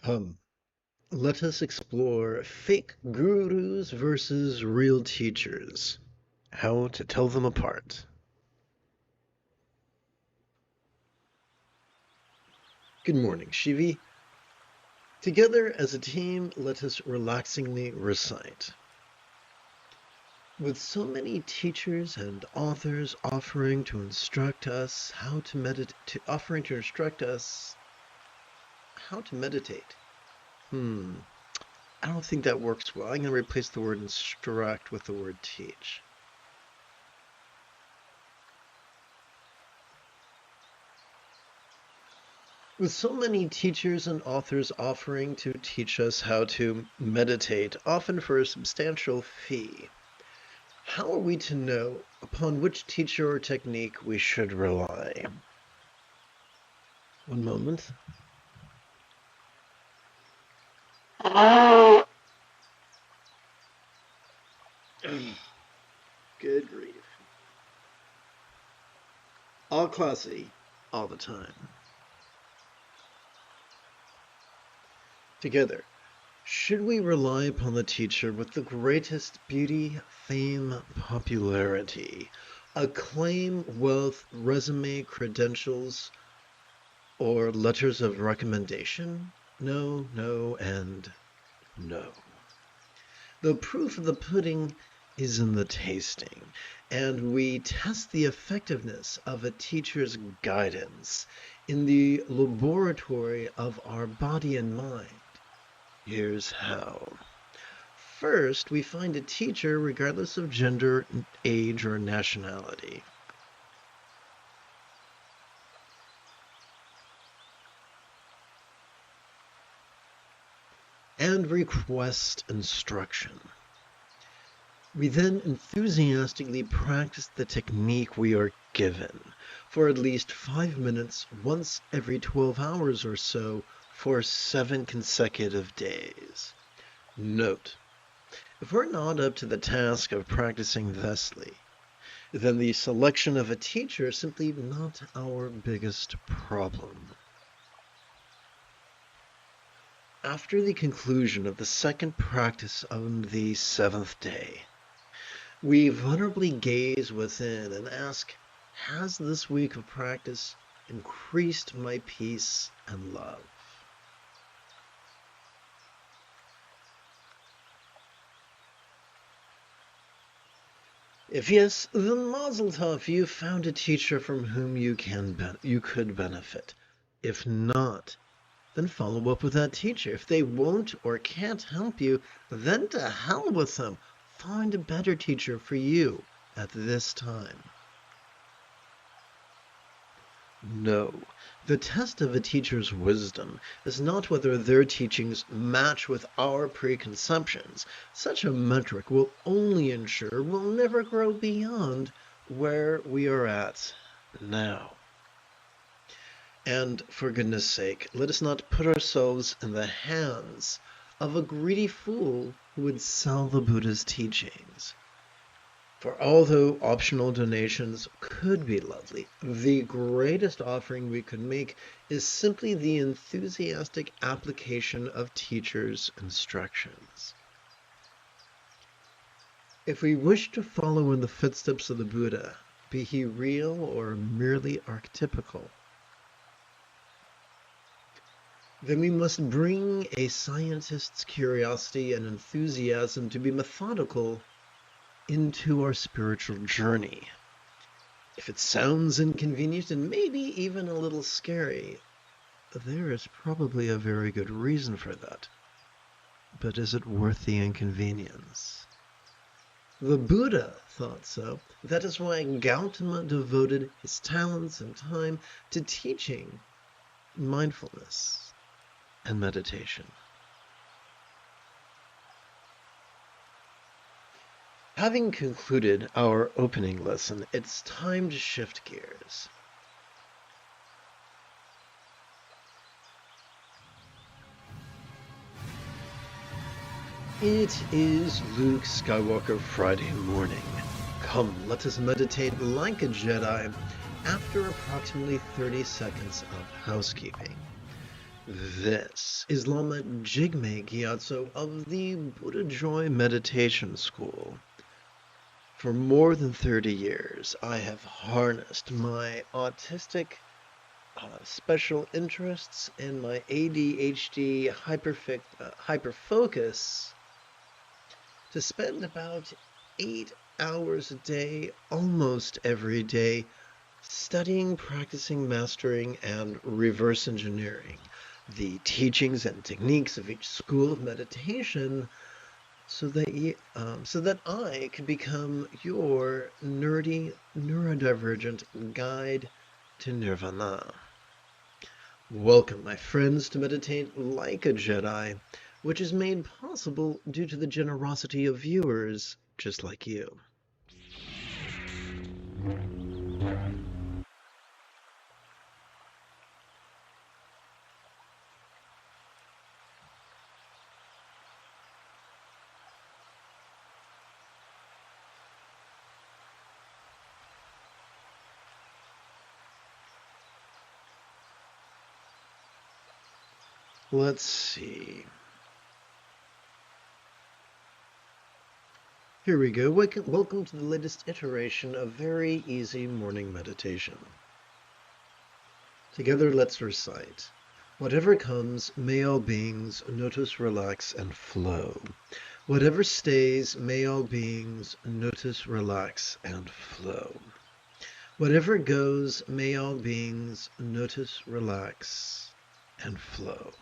Come, let us explore fake gurus versus real teachers. How to tell them apart. Good morning, Shivi. Together as a team, let us relaxingly recite. With so many teachers and authors offering to instruct us how to meditate. I don't think that works well. I'm going to replace the word instruct with the word teach. With so many teachers and authors offering to teach us how to meditate, often for a substantial fee, how are we to know upon which teacher or technique we should rely? One moment. Good grief. All classy, all the time. Together, should we rely upon the teacher with the greatest beauty, fame, popularity, acclaim, wealth, resume, credentials, or letters of recommendation? No, no, and no. The proof of the pudding is in the tasting, and we test the effectiveness of a teacher's guidance in the laboratory of our body and mind. Here's how. First, we find a teacher regardless of gender, age, or nationality. And request instruction. We then enthusiastically practice the technique we are given for at least 5 minutes once every 12 hours or so for 7 consecutive days. Note, if we're not up to the task of practicing thusly, then the selection of a teacher is simply not our biggest problem. After the conclusion of the second practice on the 7th day, we vulnerably gaze within and ask, has this week of practice increased my peace and love? If yes, then mazel tov, you found a teacher from whom you could benefit. If not, then follow up with that teacher. If they won't or can't help you, then to hell with them. Find a better teacher for you at this time. No, the test of a teacher's wisdom is not whether their teachings match with our preconceptions. Such a metric will only ensure we'll never grow beyond where we are at now. And for goodness sake, let us not put ourselves in the hands of a greedy fool who would sell the Buddha's teachings. For although optional donations could be lovely, the greatest offering we could make is simply the enthusiastic application of teachers' instructions. If we wish to follow in the footsteps of the Buddha, be he real or merely archetypical, then we must bring a scientist's curiosity and enthusiasm to be methodical into our spiritual journey. If it sounds inconvenient and maybe even a little scary, there is probably a very good reason for that. But is it worth the inconvenience? The Buddha thought so. That is why Gautama devoted his talents and time to teaching mindfulness and meditation. Having concluded our opening lesson, it's time to shift gears. It is Luke Skywalker Friday morning. Come, let us meditate like a Jedi after approximately 30 seconds of housekeeping. This is Lama Jigme Gyatso of the Buddha Joy Meditation School. For more than 30 years, I have harnessed my autistic special interests and my ADHD hyperfocus to spend about 8 hours a day, almost every day, studying, practicing, mastering, and reverse engineering the teachings and techniques of each school of meditation so that I could become your nerdy, neurodivergent guide to nirvana. Welcome, my friends, to Meditate Like a Jedi, which is made possible due to the generosity of viewers just like you. Let's see. Here we go. Welcome to the latest iteration of very easy morning meditation. Together, let's recite. Whatever comes, may all beings notice, relax, and flow. Whatever stays, may all beings notice, relax, and flow. Whatever goes, may all beings notice, relax, and flow.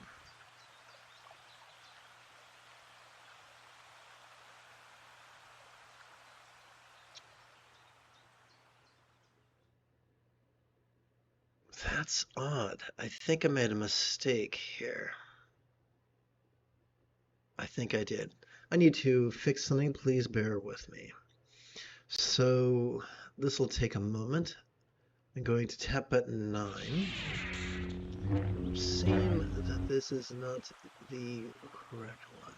That's odd. I think I made a mistake here. I think I did. I need to fix something. Please bear with me. So this will take a moment. I'm going to tap button 9. Seem that this is not the correct one.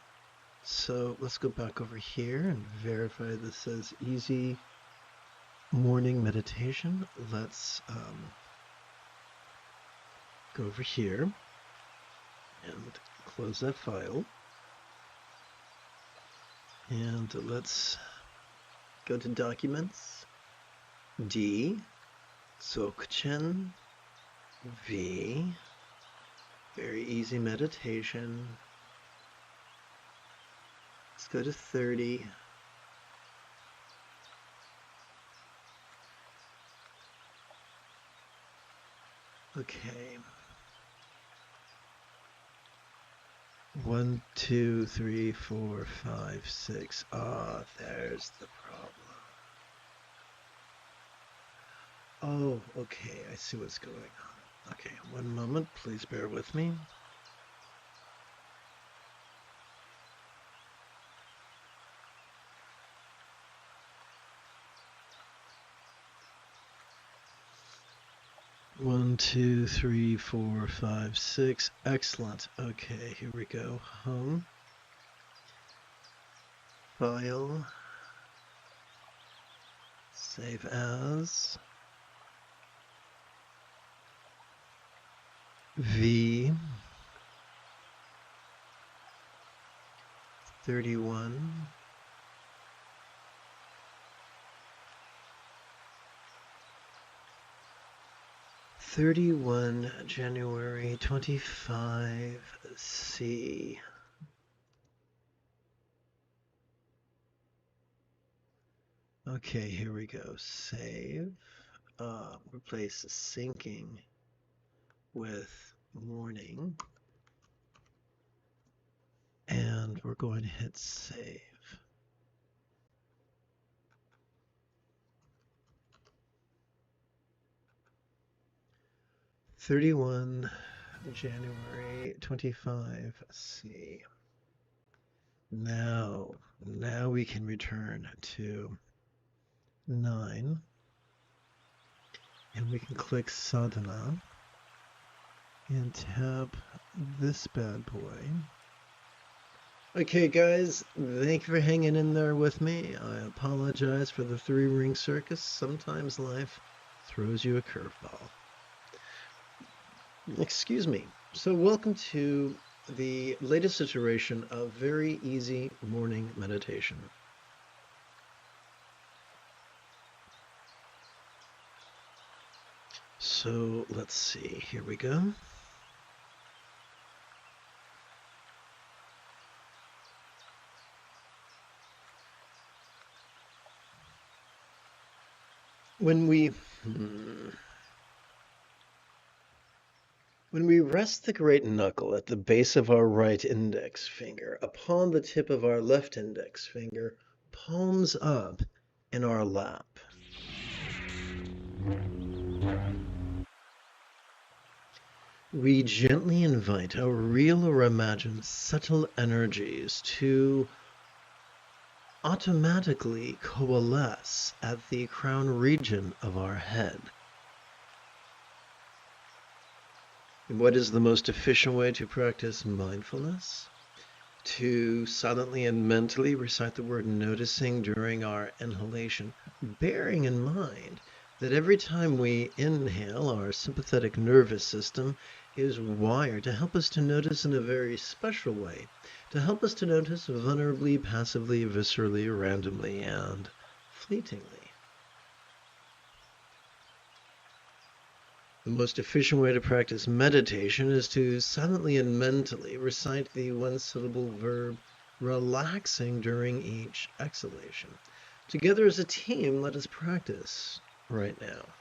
So let's go back over here and verify this says easy morning meditation. Let's go over here and close that file. And let's go to Documents, D, Dzogchen, V, very easy meditation. Let's go to 30. Okay. 1, 2, 3, 4, 5, 6. Ah, there's the problem. Oh, okay, I see what's going on. Okay, one moment, please bear with me. One, 2, 3, 4, 5, 6. Excellent. Okay, here we go. Home. File. Save as. V. 31. January 25 C. Okay, here we go. Save. Replace syncing with morning. And we're going to hit save. January 25 C. Now we can return to 9. And we can click sadhana and tap this bad boy. Okay, guys, thank you for hanging in there with me. I apologize for the 3-ring circus. Sometimes life throws you a curveball. Excuse me. So, welcome to the latest iteration of Very Easy Morning Meditation. So, let's see. Here we go. When we when we rest the great knuckle at the base of our right index finger upon the tip of our left index finger, palms up in our lap, we gently invite our real or imagined subtle energies to automatically coalesce at the crown region of our head. And what is the most efficient way to practice mindfulness? To silently and mentally recite the word noticing during our inhalation, bearing in mind that every time we inhale, our sympathetic nervous system is wired to help us to notice in a very special way, to help us to notice vulnerably, passively, viscerally, randomly, and fleetingly. The most efficient way to practice meditation is to silently and mentally recite the one-syllable verb relaxing during each exhalation. Together as a team, let us practice right now.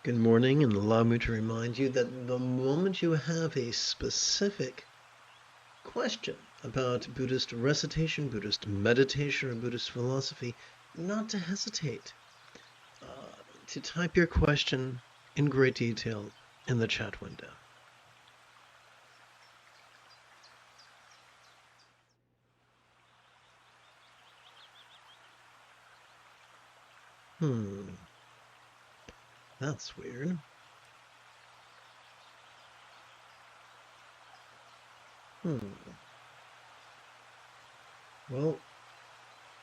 Good morning, and allow me to remind you that the moment you have a specific question about Buddhist recitation, Buddhist meditation, or Buddhist philosophy, not to hesitate to type your question in great detail in the chat window. That's weird. Well,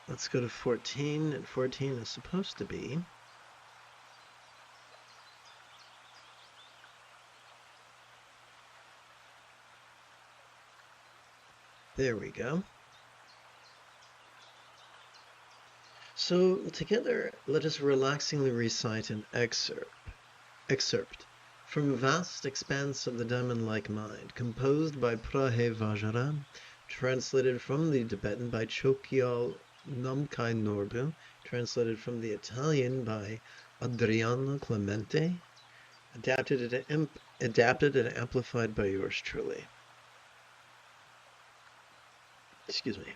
let's go to 14, and 14 is supposed to be. There we go. So together, let us relaxingly recite an excerpt from vast expanse of the diamond-like mind, composed by Prahe Vajara, translated from the Tibetan by Chokyal Namkai Norbu, translated from the Italian by Adriano Clemente, adapted and amplified by yours truly. Excuse me.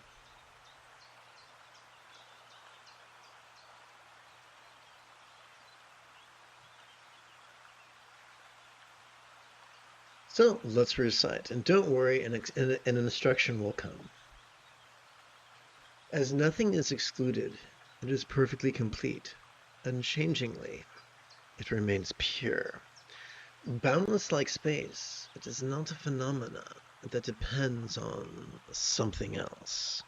So let's recite, and don't worry, an instruction will come. As nothing is excluded, it is perfectly complete. Unchangingly, it remains pure. Boundless like space, it is not a phenomena that depends on something else.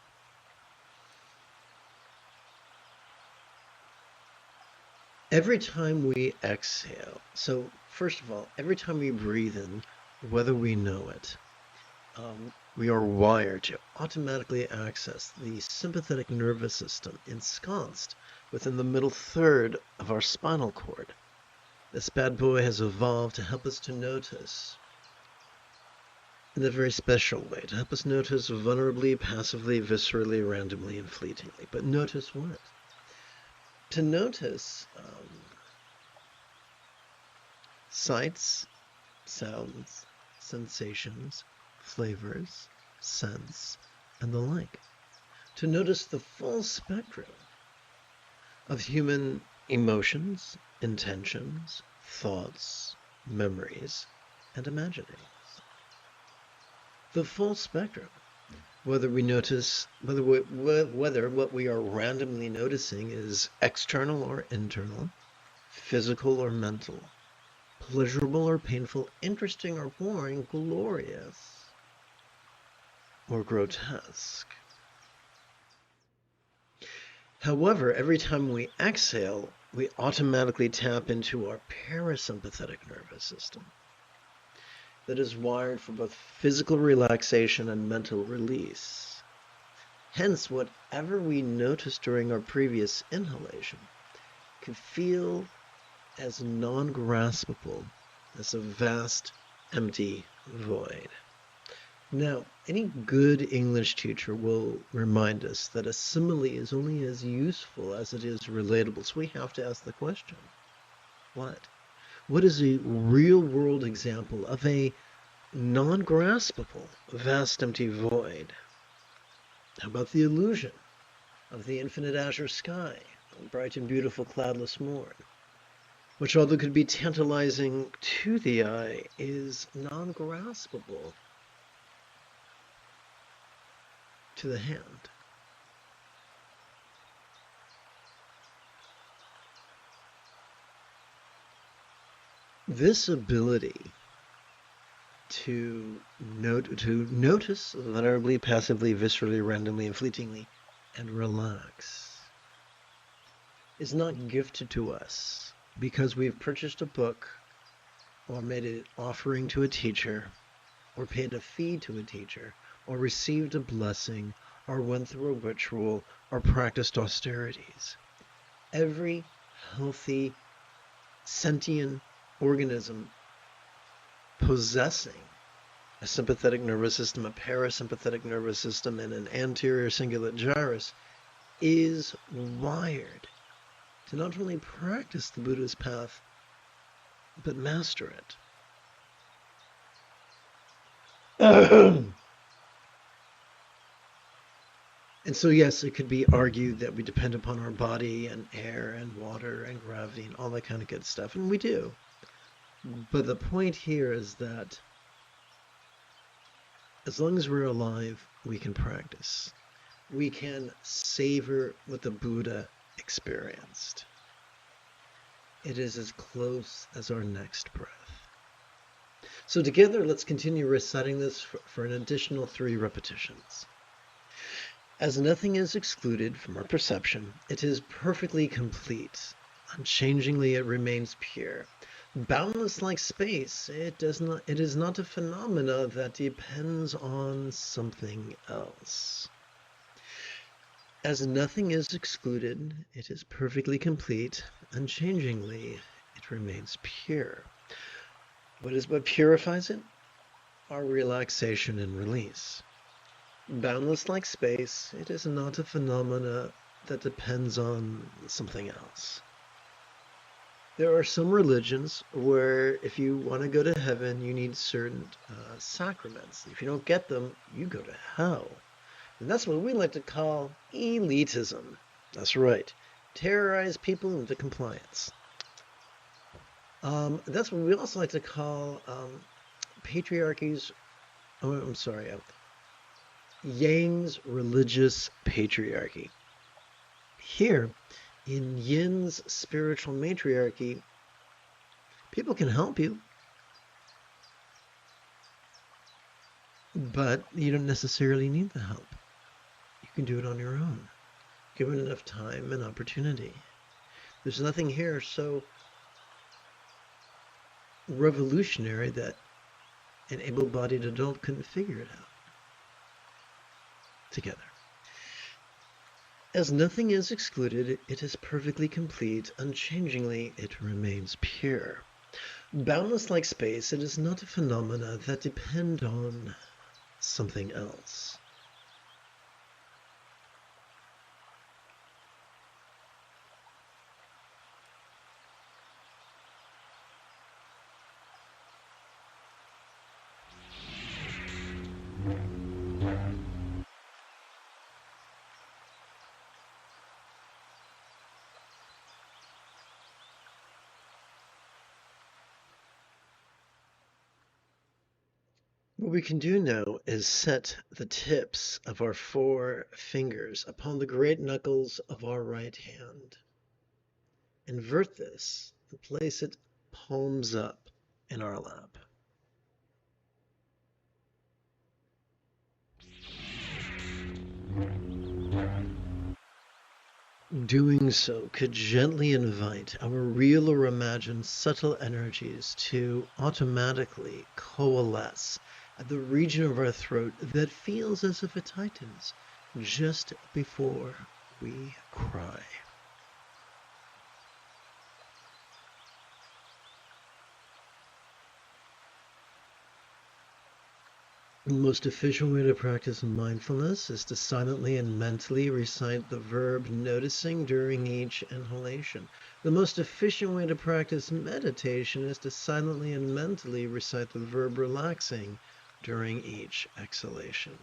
Every time we exhale, so first of all, every time we breathe in, whether we know it, we are wired to automatically access the sympathetic nervous system ensconced within the middle third of our spinal cord. This bad boy has evolved to help us to notice in a very special way, to help us notice vulnerably, passively, viscerally, randomly, and fleetingly. But notice what? To notice sights, sounds, sensations, flavors, scents, and the like. To notice the full spectrum of human emotions, intentions, thoughts, memories, and imaginings. The full spectrum. Whether we notice, whether what we are randomly noticing is external or internal, physical or mental, pleasurable or painful, interesting or boring, glorious or grotesque. However, every time we exhale, we automatically tap into our parasympathetic nervous system that is wired for both physical relaxation and mental release. Hence, whatever we noticed during our previous inhalation could feel as non-graspable as a vast, empty void. Now, any good English teacher will remind us that a simile is only as useful as it is relatable. So we have to ask the question, what? What is a real-world example of a non-graspable, vast, empty void? How about the illusion of the infinite azure sky, a bright and beautiful cloudless morn, which, although could be tantalizing to the eye, is non-graspable to the hand? This ability to notice vulnerably, passively, viscerally, randomly, and fleetingly, and relax is not gifted to us because we've purchased a book or made an offering to a teacher or paid a fee to a teacher or received a blessing or went through a ritual or practiced austerities. Every healthy, sentient organism possessing a sympathetic nervous system, a parasympathetic nervous system, and an anterior cingulate gyrus is wired to not only practice the Buddha's path but master it. And so, yes, it could be argued that we depend upon our body and air and water and gravity and all that kind of good stuff, and we do. But the point here is that as long as we're alive, we can practice. We can savor what the Buddha experienced. It is as close as our next breath. So together, let's continue reciting this for an additional 3 repetitions. As nothing is excluded from our perception, it is perfectly complete. Unchangingly, it remains pure. Boundless like space, it is not a phenomena that depends on something else. As nothing is excluded, it is perfectly complete. Unchangingly, it remains pure. What purifies it? Our relaxation and release. Boundless like space, it is not a phenomena that depends on something else. There are some religions where if you want to go to heaven, you need certain sacraments. If you don't get them, you go to hell. And that's what we like to call elitism. That's right. Terrorize people into compliance. That's what we also like to call patriarchies. Oh, I'm sorry. Yang's religious patriarchy. Here, in Yin's spiritual matriarchy, people can help you, but you don't necessarily need the help. You can do it on your own, given enough time and opportunity. There's nothing here so revolutionary that an able-bodied adult couldn't figure it out together. As nothing is excluded, it is perfectly complete. Unchangingly, it remains pure. Boundless like space, it is not a phenomena that depend on something else. What we can do now is set the tips of our 4 fingers upon the great knuckles of our right hand. Invert this and place it palms up in our lap. Doing so could gently invite our real or imagined subtle energies to automatically coalesce at the region of our throat that feels as if it tightens just before we cry. The most efficient way to practice mindfulness is to silently and mentally recite the verb noticing during each inhalation. The most efficient way to practice meditation is to silently and mentally recite the verb relaxing during each exhalation.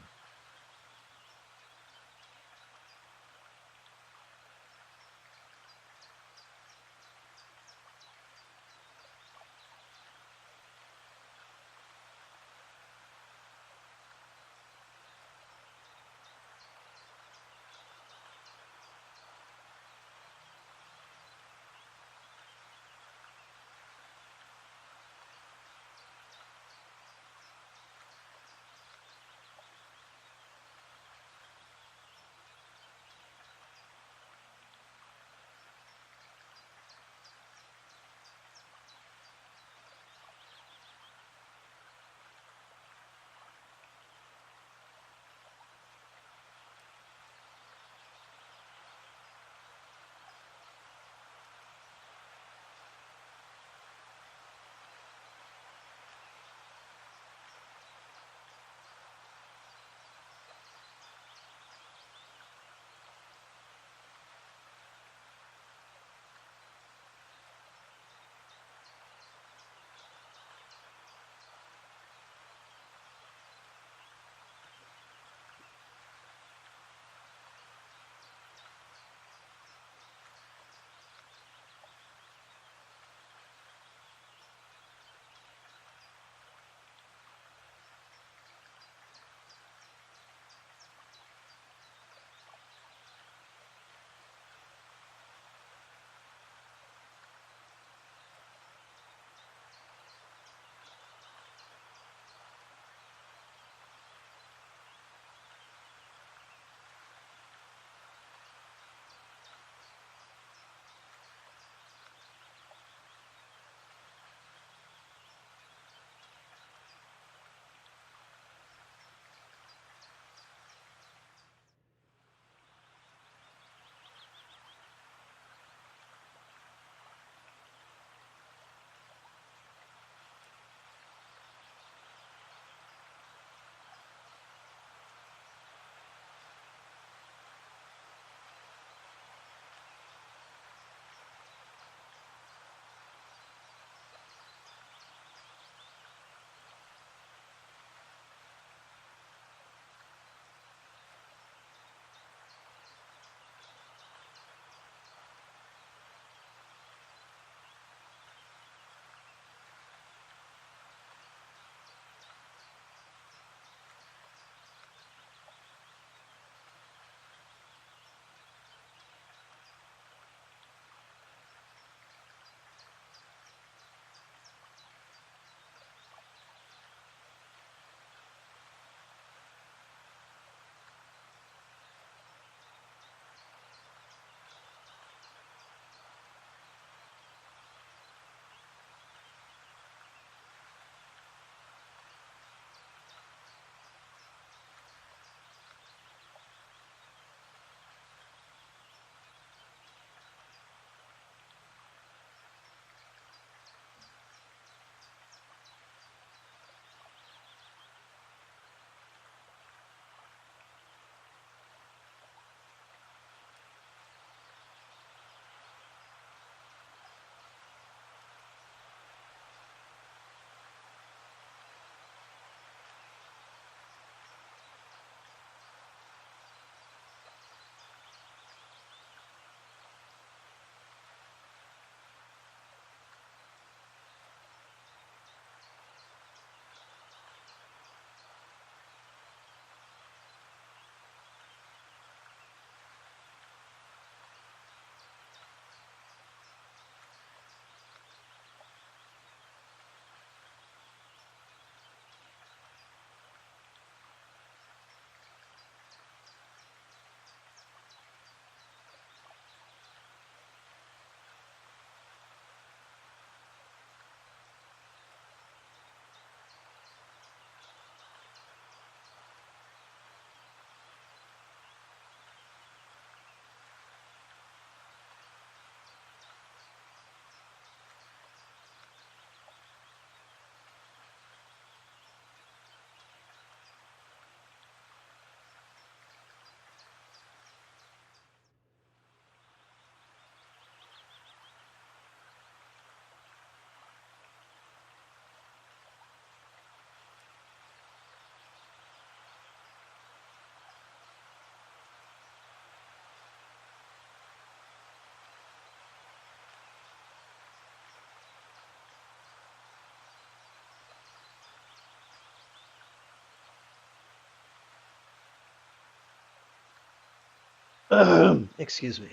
Excuse me.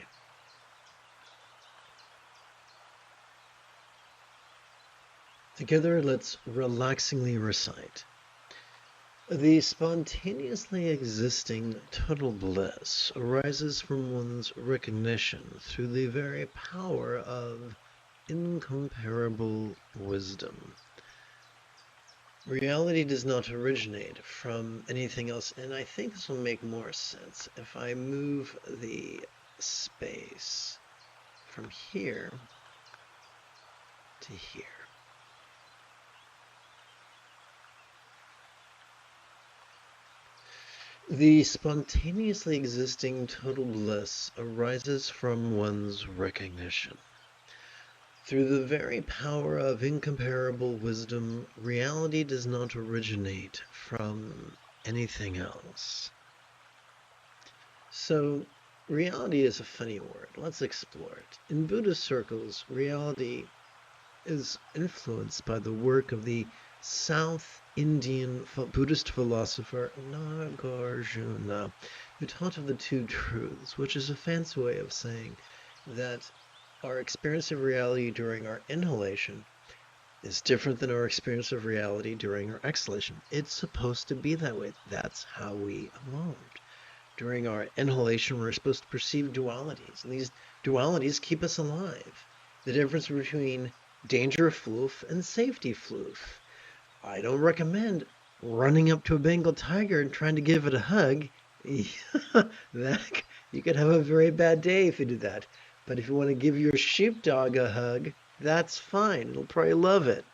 Together, let's relaxingly recite. The spontaneously existing total bliss arises from one's recognition through the very power of incomparable wisdom. Reality does not originate from anything else, and I think this will make more sense if I move the space from here to here. The spontaneously existing total bliss arises from one's recognition. Through the very power of incomparable wisdom, reality does not originate from anything else. So, reality is a funny word. Let's explore it. In Buddhist circles, reality is influenced by the work of the South Indian Buddhist philosopher Nagarjuna, who taught of the two truths, which is a fancy way of saying that our experience of reality during our inhalation is different than our experience of reality during our exhalation. It's supposed to be that way. That's how we evolved. During our inhalation, we're supposed to perceive dualities, and these dualities keep us alive. The difference between danger floof and safety floof. I don't recommend running up to a Bengal tiger and trying to give it a hug. That, you could have a very bad day if you do that. But if you want to give your sheepdog a hug, that's fine. It'll probably love it.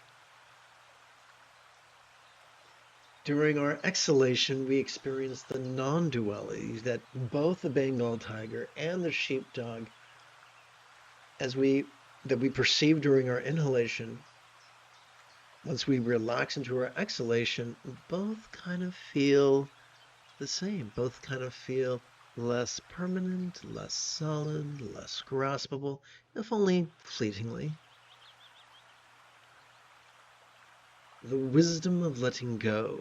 During our exhalation, we experience the non-duality that both the Bengal tiger and the sheepdog, that we perceive during our inhalation, once we relax into our exhalation, both kind of feel the same. Both kind of feel less permanent, less solid, less graspable, if only fleetingly. The wisdom of letting go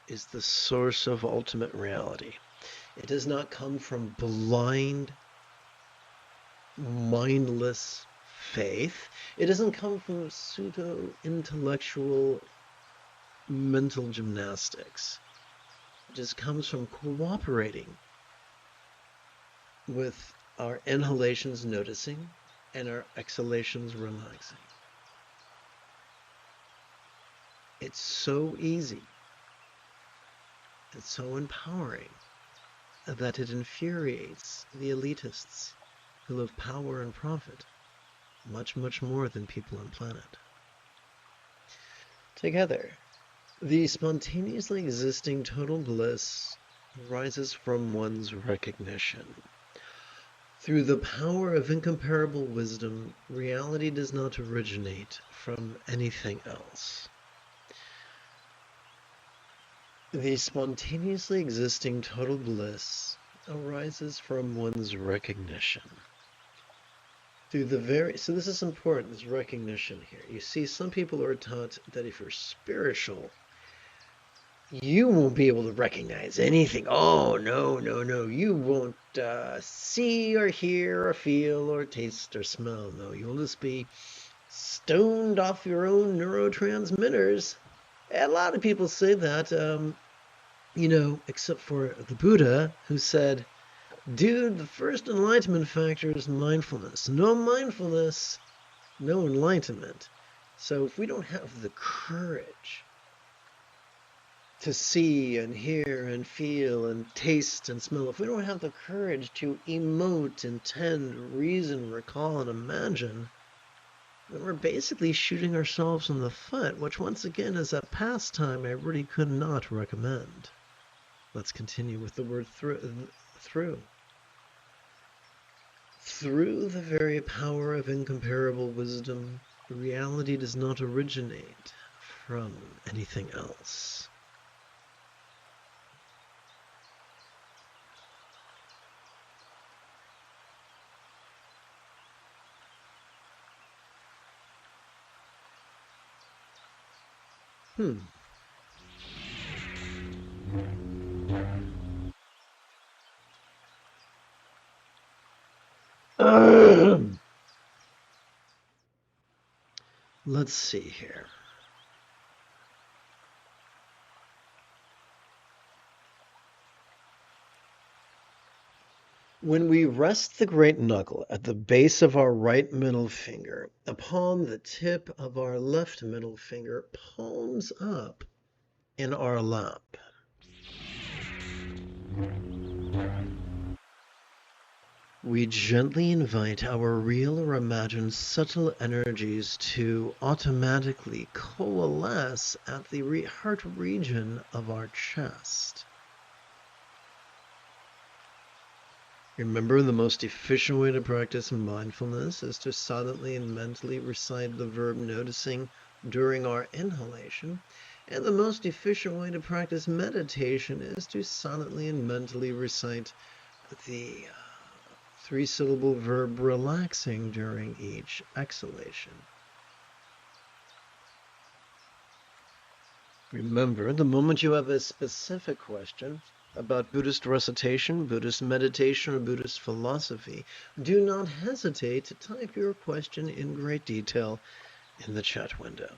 is the source of ultimate reality. It does not come from blind, mindless faith. It doesn't come from pseudo-intellectual mental gymnastics. It just comes from cooperating with our inhalations noticing and our exhalations relaxing. It's so easy. It's so empowering that it infuriates the elitists who love power and profit much, much more than people on planet. Together, the spontaneously existing total bliss arises from one's recognition. Through the power of incomparable wisdom, reality does not originate from anything else. The spontaneously existing total bliss arises from one's recognition. So this is important, this recognition here. You see, some people are taught that if you're spiritual, you won't be able to recognize anything. Oh, no, no, no. You won't see or hear or feel or taste or smell. No, you'll just be stoned off your own neurotransmitters. A lot of people say that, except for the Buddha, who said, dude, the first enlightenment factor is mindfulness. No mindfulness, no enlightenment. So if we don't have the courage to see and hear and feel and taste and smell, if we don't have the courage to emote, intend, reason, recall, and imagine, then we're basically shooting ourselves in the foot, which once again is a pastime I really could not recommend. Let's continue with the word through. Through the very power of incomparable wisdom, reality does not originate from anything else. Let's see here. When we rest the great knuckle at the base of our right middle finger upon the tip of our left middle finger, palms up in our lap, we gently invite our real or imagined subtle energies to automatically coalesce at the heart region of our chest. Remember, the most efficient way to practice mindfulness is to silently and mentally recite the verb noticing during our inhalation, and the most efficient way to practice meditation is to silently and mentally recite the three-syllable verb relaxing during each exhalation. Remember, the moment you have a specific question about Buddhist recitation, Buddhist meditation, or Buddhist philosophy, do not hesitate to type your question in great detail in the chat window.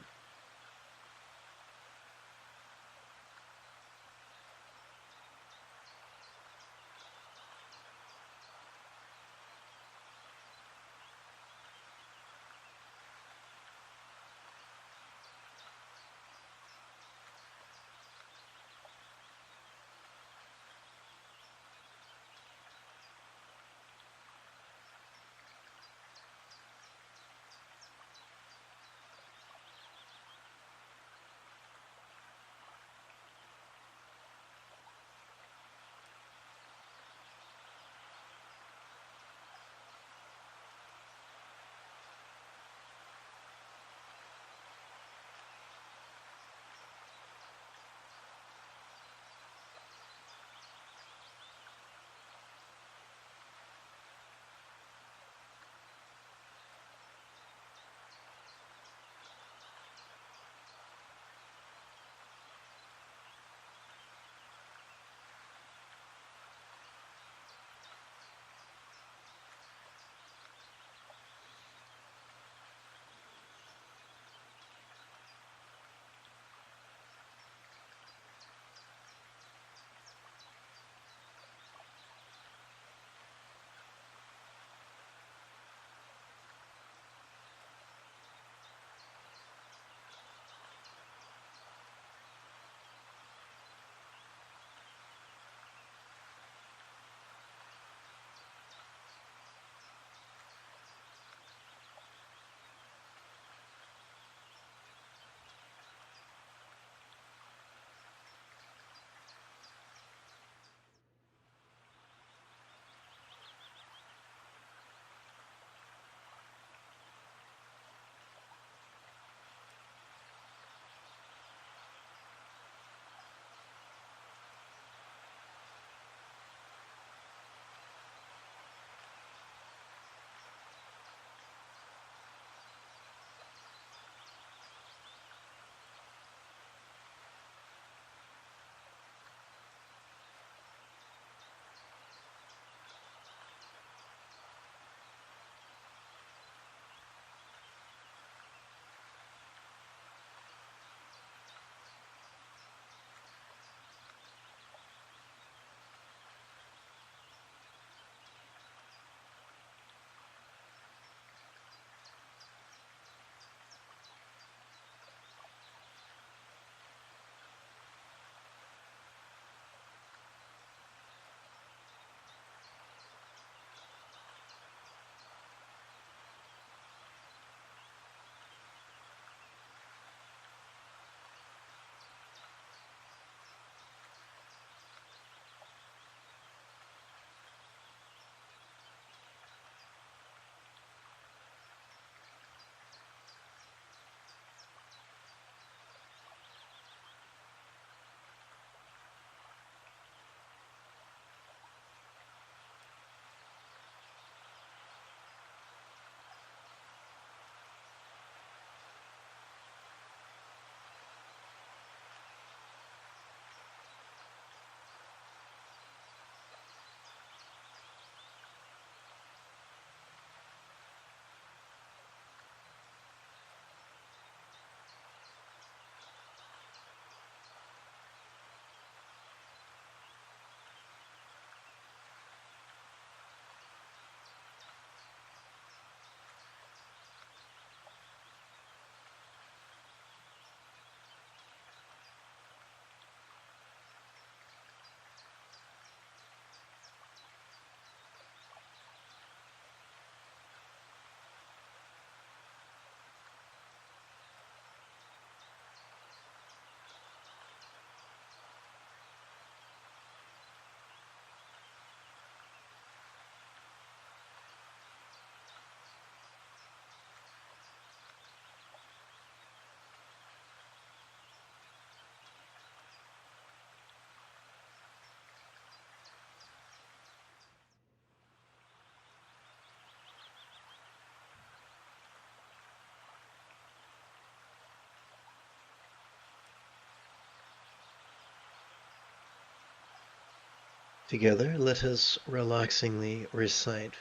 Together, let us relaxingly recite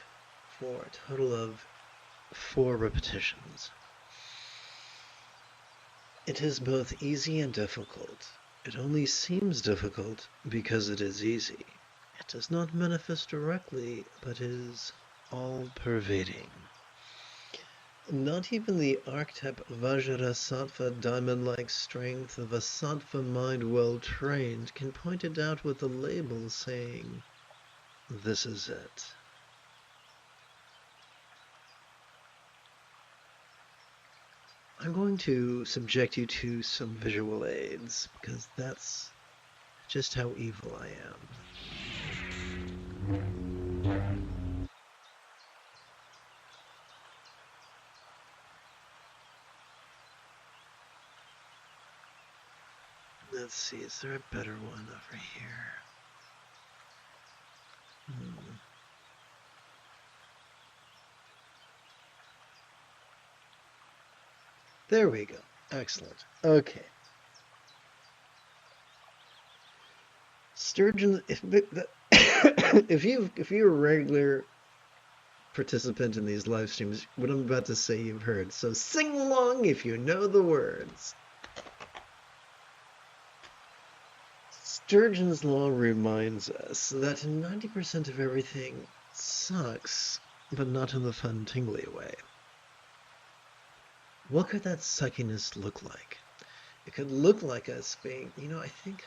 for a total of 4 repetitions. It is both easy and difficult. It only seems difficult because it is easy. It does not manifest directly, but is all-pervading. Not even the archetype Vajrasattva diamond-like strength of a sattva mind well-trained can point it out with a label saying, "This is it." I'm going to subject you to some visual aids, because that's just how evil I am. Let's see, is there a better one over here? There we go. Excellent. Okay. Sturgeon, if you're a regular participant in these live streams, what I'm about to say you've heard. So sing along if you know the words. Sturgeon's law reminds us that 90% of everything sucks, but not in the fun, tingly way. What could that suckiness look like? It could look like us being, I think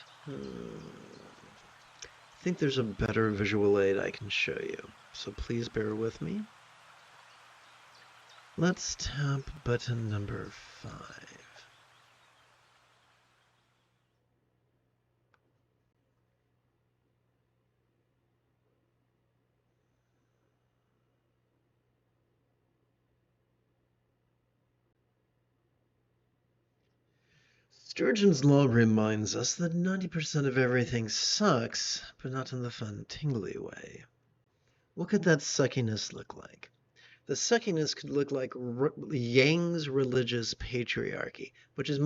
there's a better visual aid I can show you, so please bear with me. Let's tap button number 5. Sturgeon's law reminds us that 90% of everything sucks, but not in the fun, tingly way. What could that suckiness look like? The suckiness could look like Yang's religious patriarchy, which is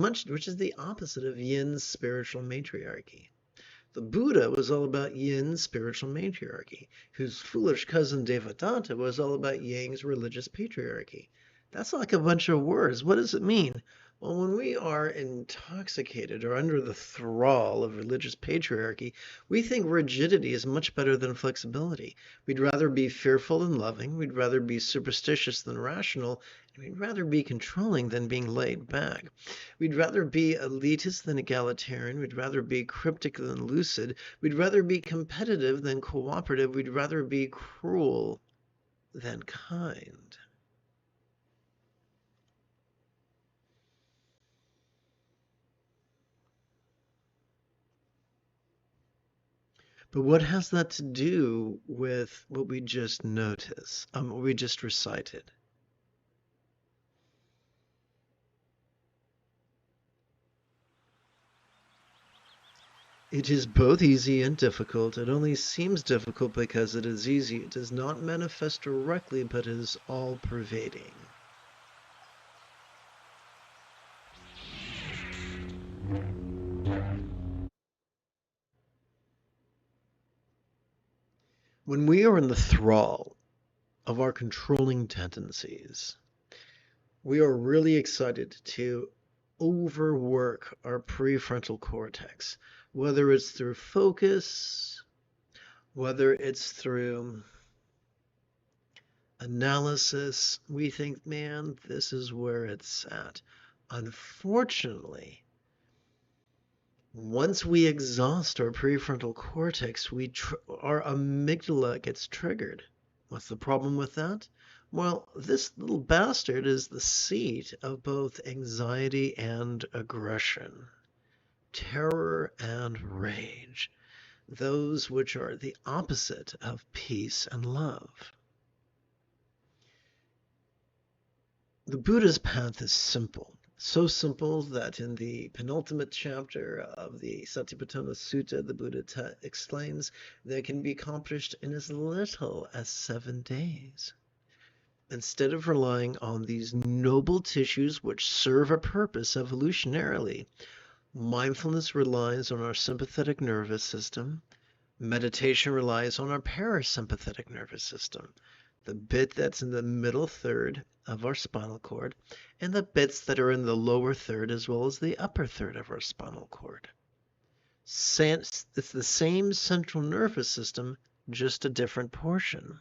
the opposite of Yin's spiritual matriarchy. The Buddha was all about Yin's spiritual matriarchy, whose foolish cousin Devadatta was all about Yang's religious patriarchy. That's like a bunch of words. What does it mean? Well, when we are intoxicated or under the thrall of religious patriarchy, we think rigidity is much better than flexibility. We'd rather be fearful than loving. We'd rather be superstitious than rational. And we'd rather be controlling than being laid back. We'd rather be elitist than egalitarian. We'd rather be cryptic than lucid. We'd rather be competitive than cooperative. We'd rather be cruel than kind. But what has that to do with what we just noticed, what we just recited? It is both easy and difficult. It only seems difficult because it is easy. It does not manifest directly, but is all-pervading. When we are in the thrall of our controlling tendencies, we are really excited to overwork our prefrontal cortex, whether it's through focus, whether it's through analysis. We think, man, this is where it's at. Unfortunately, once we exhaust our prefrontal cortex, our amygdala gets triggered. What's the problem with that? Well, this little bastard is the seat of both anxiety and aggression, terror and rage, those which are the opposite of peace and love. The Buddha's path is simple. So simple that in the penultimate chapter of the Satipatthana Sutta, the Buddha explains that it can be accomplished in as little as 7 days. Instead of relying on these noble tissues which serve a purpose evolutionarily, mindfulness relies on our sympathetic nervous system, Meditation relies on our parasympathetic nervous system, the bit that's in the middle third of our spinal cord, and the bits that are in the lower third as well as the upper third of our spinal cord. It's the same central nervous system, just a different portion.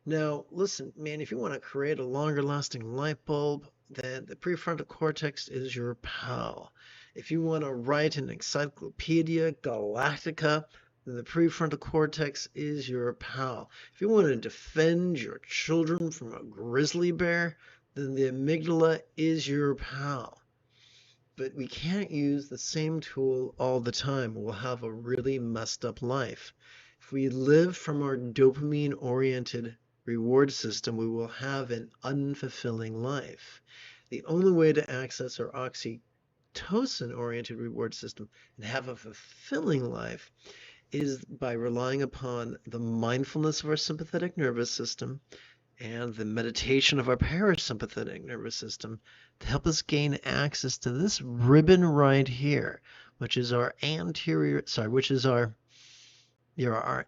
Now, listen, man, if you want to create a longer lasting light bulb, then the prefrontal cortex is your pal. If you want to write an encyclopedia galactica, then the prefrontal cortex is your pal. If you want to defend your children from a grizzly bear, then the amygdala is your pal. But we can't use the same tool all the time. We'll have a really messed up life. If we live from our dopamine-oriented reward system, we will have an unfulfilling life. The only way to access our oxytocin-oriented reward system and have a fulfilling life is by relying upon the mindfulness of our sympathetic nervous system and the meditation of our parasympathetic nervous system to help us gain access to this ribbon right here, which is our anterior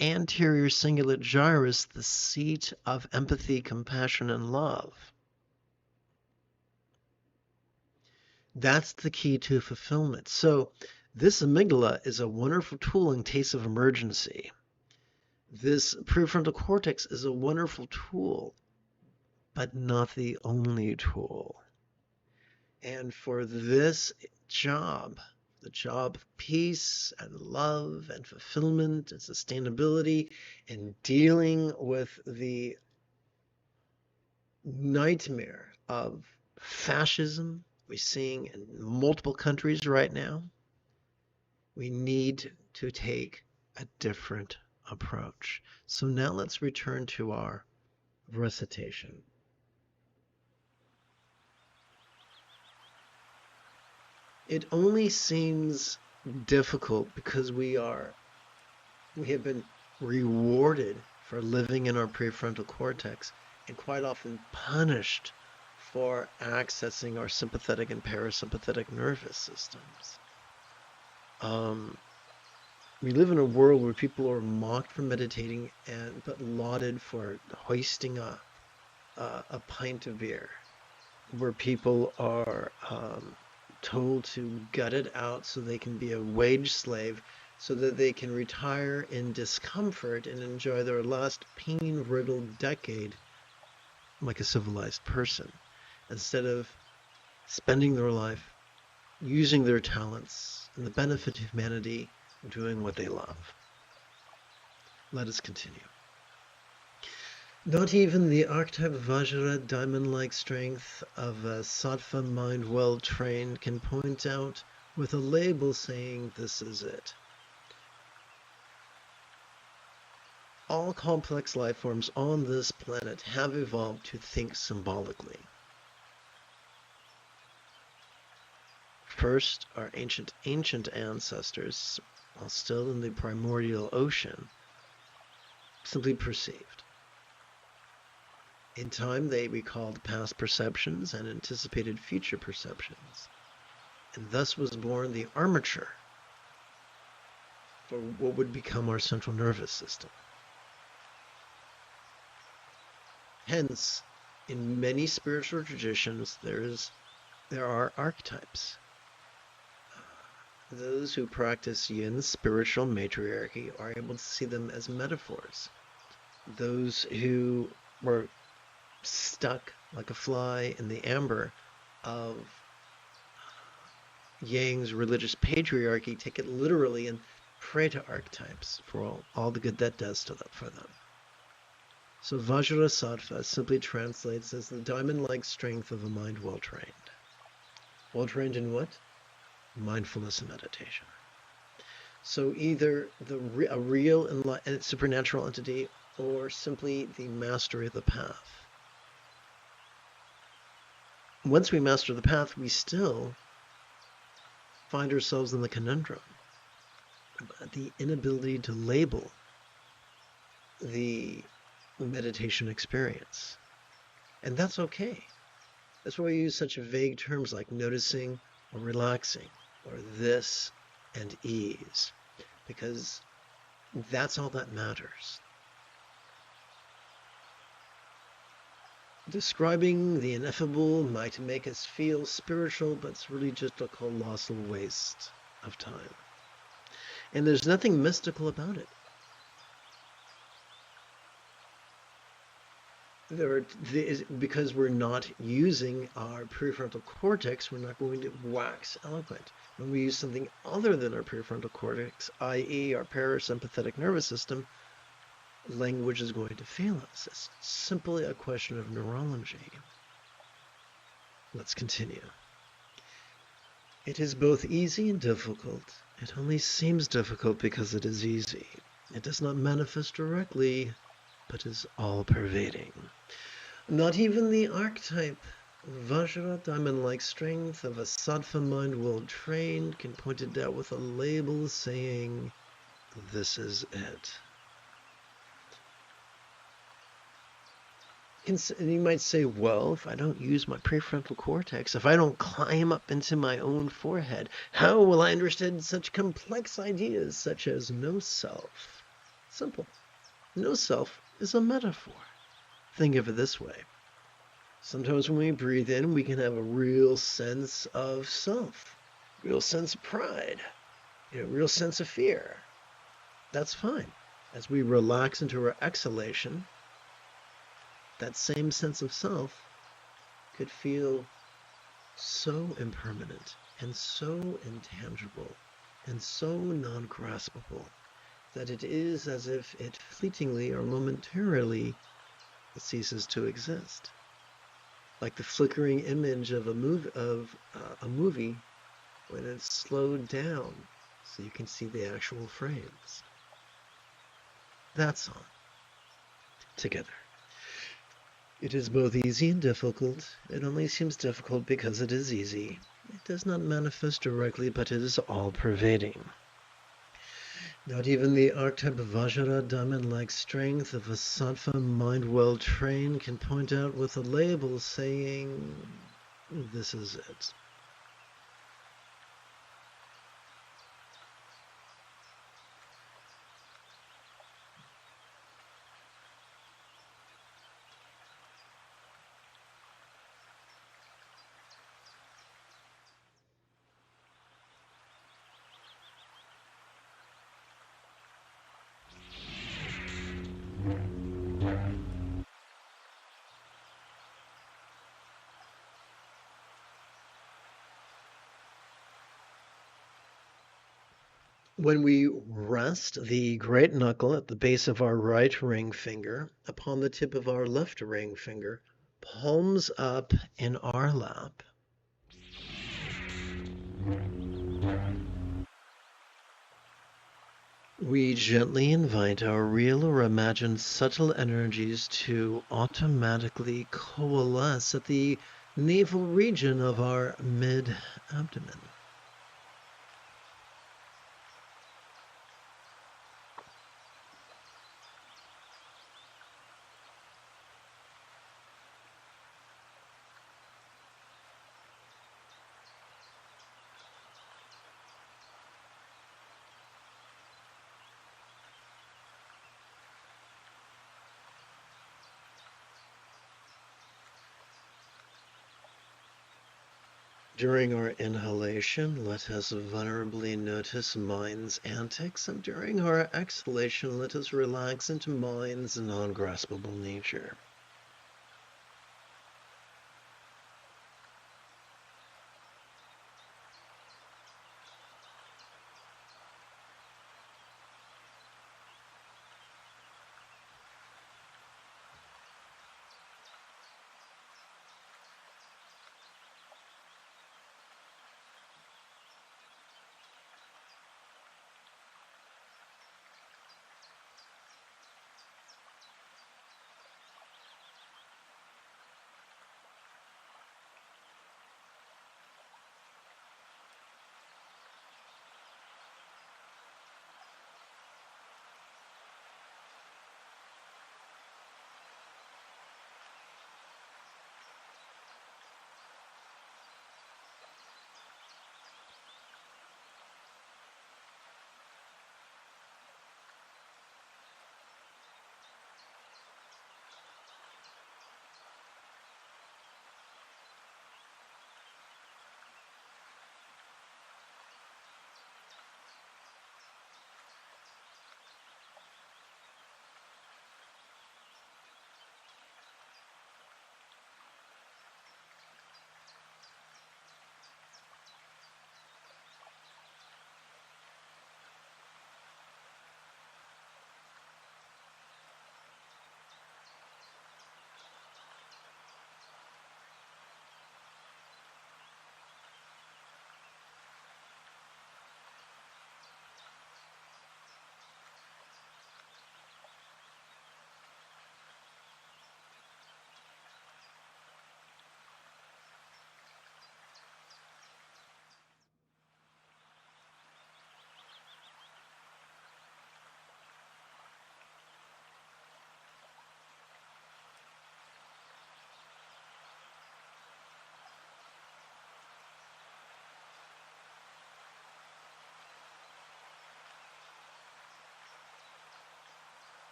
anterior cingulate gyrus, the seat of empathy, compassion, and love. That's the key to fulfillment. So this amygdala is a wonderful tool in case of emergency. This prefrontal cortex is a wonderful tool, but not the only tool. And for this job, the job of peace and love and fulfillment and sustainability and dealing with the nightmare of fascism we're seeing in multiple countries right now, we need to take a different approach. So now let's return to our recitation. It only seems difficult because we have been rewarded for living in our prefrontal cortex and quite often punished for accessing our sympathetic and parasympathetic nervous systems. We live in a world where people are mocked for meditating but lauded for hoisting a pint of beer, where people are told to gut it out so they can be a wage slave so that they can retire in discomfort and enjoy their last pain-riddled decade like a civilized person, instead of spending their life using their talents and the benefit of humanity doing what they love. Let us continue. Not even the archetype Vajra diamond-like strength of a sattva mind well-trained can point out with a label saying this is it. All complex life forms on this planet have evolved to think symbolically. First, our ancient ancestors, while still in the primordial ocean, simply perceived. In time, they recalled past perceptions and anticipated future perceptions, and thus was born the armature for what would become our central nervous system. Hence, in many spiritual traditions, there are archetypes. Those who practice yin spiritual matriarchy are able to see them as metaphors. Those who were stuck like a fly in the amber of Yang's religious patriarchy take it literally and pray to archetypes for all the good that does for them. So Vajrasattva simply translates as the diamond-like strength of a mind well-trained. Well-trained in what? Mindfulness and meditation. So either a real and supernatural entity or simply the mastery of the path. Once we master the path, we still find ourselves in the conundrum, the inability to label the meditation experience. And that's okay. That's why we use such vague terms like noticing or relaxing or this and ease, because That's all that matters. Describing the ineffable might make us feel spiritual, but it's really just a colossal waste of time. And there's nothing mystical about it. Because we're not using our prefrontal cortex, we're not going to wax eloquent. When we use something other than our prefrontal cortex, i.e. our parasympathetic nervous system, language is going to fail us. It's simply a question of neurology. Let's continue. It is both easy and difficult. It only seems difficult because it is easy. It does not manifest directly, but is all-pervading. Not even the archetype, Vajra, diamond-like strength of a sattva mind well-trained, can point it out with a label saying, this is it. You might say, well, if I don't use my prefrontal cortex, if I don't climb up into my own forehead, how will I understand such complex ideas such as no self? Simple. No self is a metaphor. Think of it this way. Sometimes when we breathe in, we can have a real sense of self, real sense of pride, real sense of fear. That's fine. As we relax into our exhalation, that same sense of self could feel so impermanent and so intangible and so non-graspable that it is as if it fleetingly or momentarily ceases to exist. Like the flickering image of a movie when it's slowed down so you can see the actual frames. That's all. Together. It is both easy and difficult. It only seems difficult because it is easy. It does not manifest directly, but it is all-pervading. Not even the archetype of Vajra, diamond-like strength of a sattva mind well-trained can point out with a label saying, this is it. When we rest the great knuckle at the base of our right ring finger upon the tip of our left ring finger, palms up in our lap, we gently invite our real or imagined subtle energies to automatically coalesce at the navel region of our mid-abdomen. During our inhalation, let us vulnerably notice mind's antics, and during our exhalation, let us relax into mind's non-graspable nature.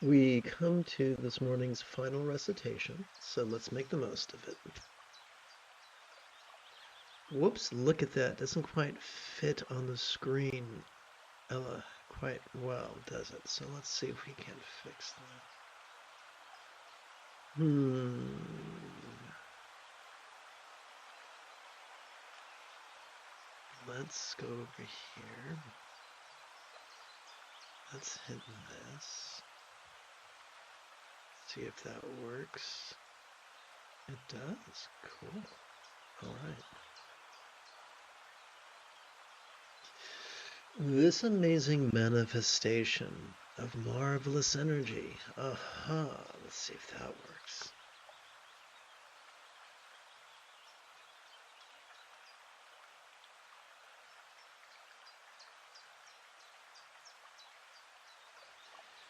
We come to this morning's final recitation, so let's make the most of it. Whoops, look at that. Doesn't quite fit on the screen quite well, does it? So let's see if we can fix that. Let's go over here. Let's hit this. See if that works. It does. Cool. All right. This amazing manifestation of marvelous energy. Aha. Let's see if that works.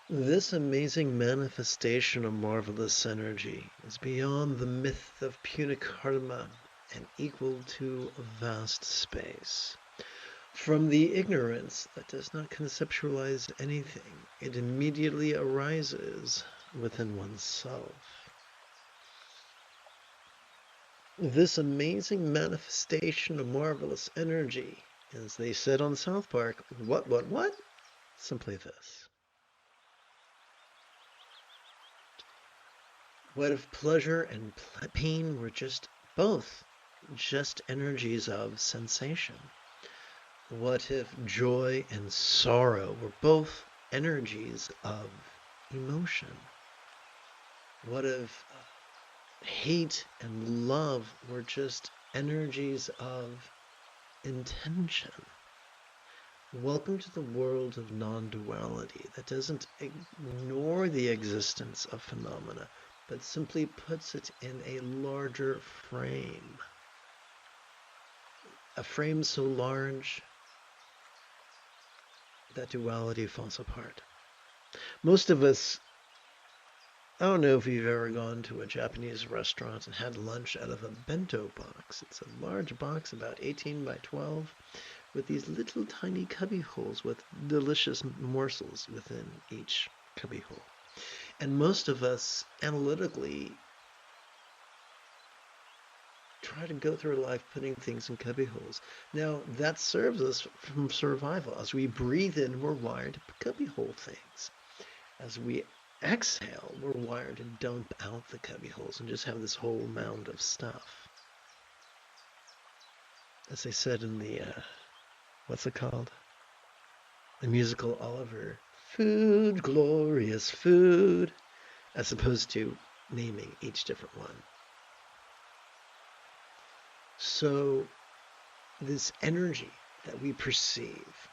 This amazing manifestation of marvelous energy is beyond the myth of punic karma and equal to vast space. From the ignorance that does not conceptualize anything, it immediately arises within oneself. This amazing manifestation of marvelous energy, as they said on South Park, what? Simply this. What if pleasure and pain were just energies of sensation? What if joy and sorrow were both energies of emotion? What if hate and love were just energies of intention? Welcome to the world of non-duality that doesn't ignore the existence of phenomena, but simply puts it in a larger frame. A frame so large that duality falls apart. Most of us, I don't know if you've ever gone to a Japanese restaurant and had lunch out of a bento box. It's a large box, about 18 by 12, with these little tiny cubby holes with delicious morsels within each cubby hole. And most of us analytically try to go through life putting things in cubby holes. Now, that serves us from survival. As we breathe in, we're wired to cubby hole things. As we exhale, we're wired to dump out the cubby holes and just have this whole mound of stuff. As they said in the, what's it called? The musical Oliver, food, glorious food, as opposed to naming each different one. So this energy that we perceive,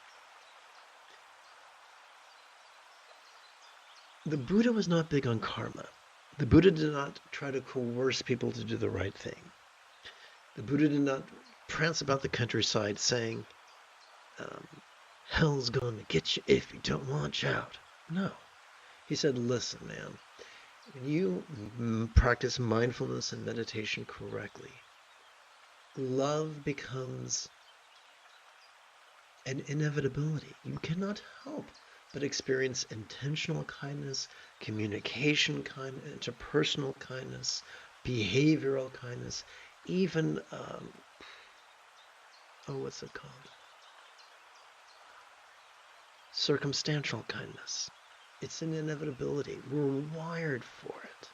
the Buddha was not big on karma. The Buddha did not try to coerce people to do the right thing. The Buddha did not prance about the countryside saying, hell's going to get you if you don't watch out. No. He said, listen, man, when you practice mindfulness and meditation correctly, love becomes an inevitability. You cannot help but experience intentional kindness, communication kindness, interpersonal kindness, behavioral kindness, even, what's it called? Circumstantial kindness. It's an inevitability. We're wired for it.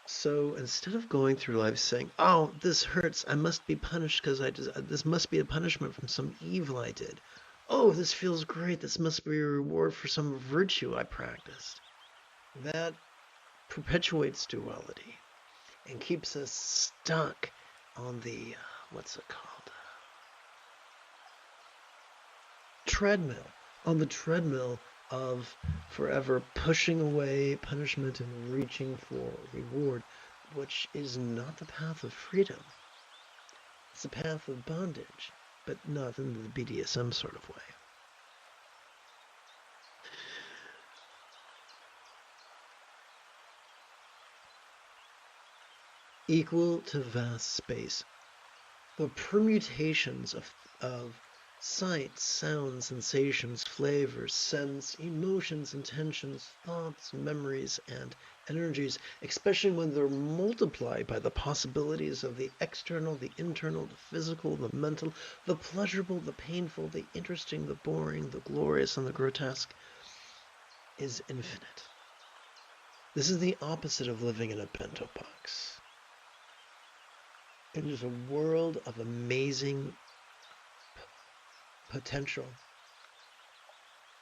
So instead of going through life saying, oh, this hurts, I must be punished because this must be a punishment from some evil I did. Oh, this feels great, this must be a reward for some virtue I practiced. That perpetuates duality and keeps us stuck on the, what's it called? Treadmill. On the treadmill of forever pushing away punishment and reaching for reward, which is not the path of freedom. It's a path of bondage, but not in the BDSM sort of way. Equal to vast space. The permutations of Sight, sound, sensations, flavors, scents, emotions, intentions, thoughts, memories, and energies, especially when they're multiplied by the possibilities of the external, the internal, the physical, the mental, the pleasurable, the painful, the interesting, the boring, the glorious, and the grotesque, is infinite. This is the opposite of living in a bento box. It is a world of amazing potential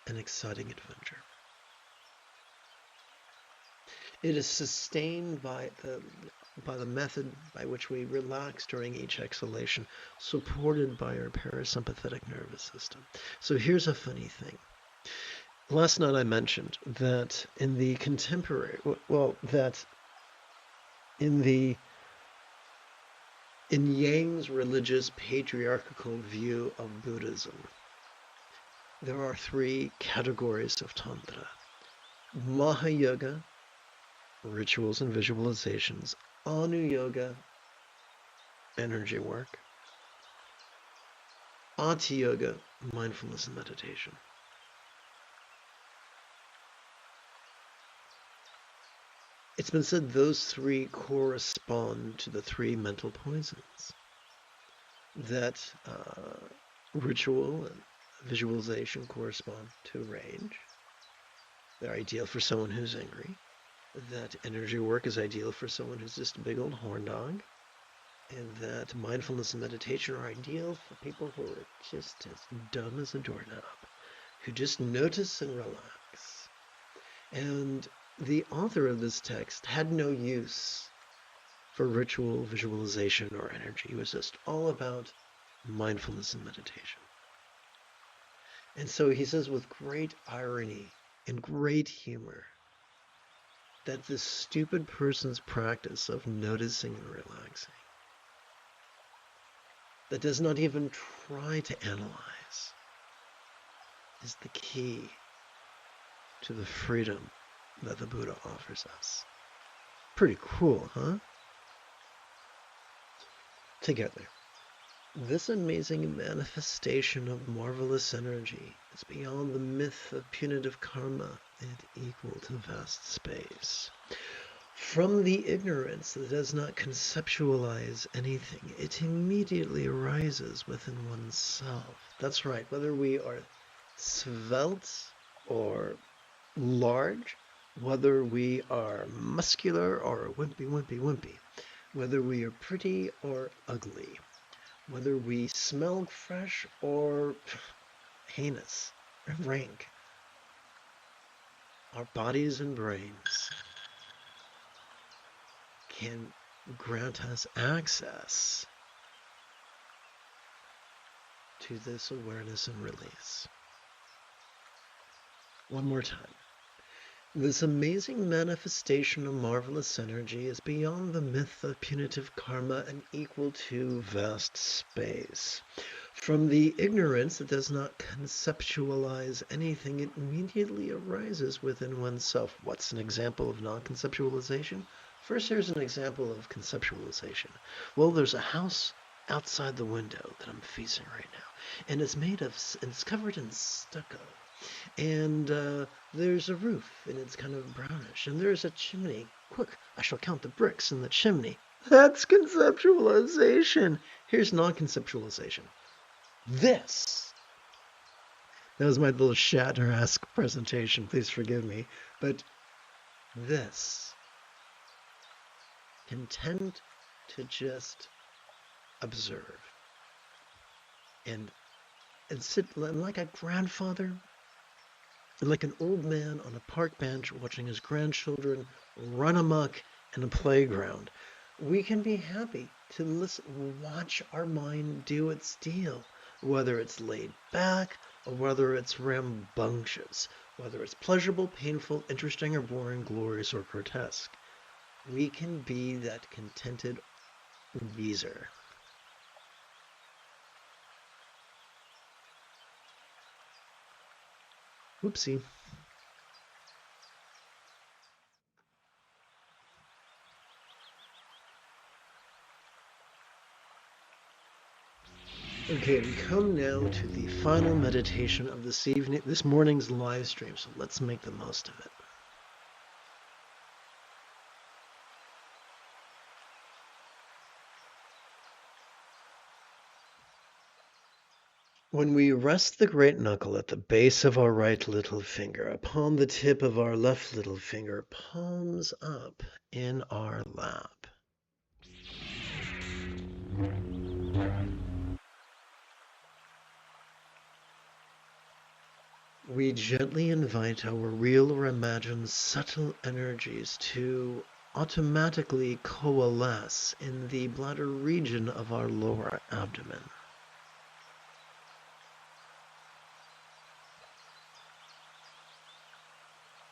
and exciting adventure. It is sustained by the method by which we relax during each exhalation, supported by our parasympathetic nervous system. So here's a funny thing. Last night I mentioned that in the contemporary, in Yang's religious patriarchal view of Buddhism, there are three categories of Tantra. Mahayoga, rituals and visualizations. Anu-yoga, energy work. Ati-yoga, mindfulness and meditation. It's been said those three correspond to the three mental poisons. That ritual and visualization correspond to rage. They're ideal for someone who's angry. That energy work is ideal for someone who's just a big old horn dog. And that mindfulness and meditation are ideal for people who are just as dumb as a doorknob, who just notice and relax. And the author of this text had no use for ritual, visualization, or energy. It was just all about mindfulness and meditation. And so he says with great irony and great humor that this stupid person's practice of noticing and relaxing, that does not even try to analyze, is the key to the freedom that the Buddha offers us. Pretty cool, huh? Together, this amazing manifestation of marvelous energy is beyond the myth of punitive karma and equal to vast space. From the ignorance that does not conceptualize anything, it immediately arises within oneself. That's right, whether we are svelte or large, whether we are muscular or wimpy, whether we are pretty or ugly, whether we smell fresh or heinous or rank, our bodies and brains can grant us access to this awareness and release. One more time. This amazing manifestation of marvelous energy is beyond the myth of punitive karma and equal to vast space. From the ignorance that does not conceptualize anything, it immediately arises within oneself. What's an example of non-conceptualization? First, here's an example of conceptualization. Well, there's a house outside the window that I'm facing right now, and it's covered in stucco. And there's a roof, and it's kind of brownish. And there's a chimney. Quick, I shall count the bricks in the chimney. That's conceptualization. Here's non-conceptualization. This. That was my little Shatner-esque presentation. Please forgive me. But this can tend to just observe. And sit like a grandfather, like an old man on a park bench watching his grandchildren run amok in a playground. We can be happy to watch our mind do its deal, whether it's laid back or whether it's rambunctious, whether it's pleasurable, painful, interesting, or boring, glorious, or grotesque. We can be that contented geezer. Whoopsie. Okay, we come now to the final meditation of this morning's live stream, so let's make the most of it. When we rest the great knuckle at the base of our right little finger upon the tip of our left little finger, palms up in our lap. We gently invite our real or imagined subtle energies to automatically coalesce in the bladder region of our lower abdomen.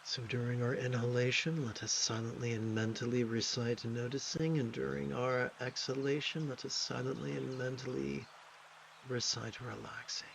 So during our inhalation, let us silently and mentally recite noticing, and during our exhalation, let us silently and mentally recite relaxing.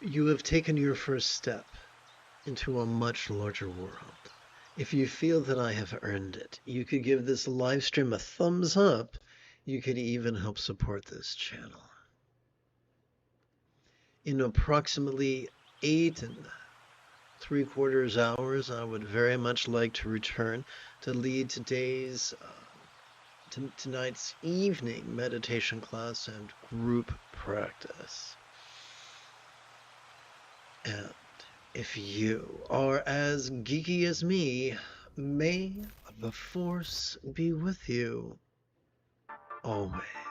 You have taken your first step into a much larger world. If you feel that I have earned it, you could give this live stream a thumbs up. You could even help support this channel. In approximately 8 3/4 hours, I would very much like to return to lead tonight's evening meditation class and group practice. And if you are as geeky as me, may the Force be with you always.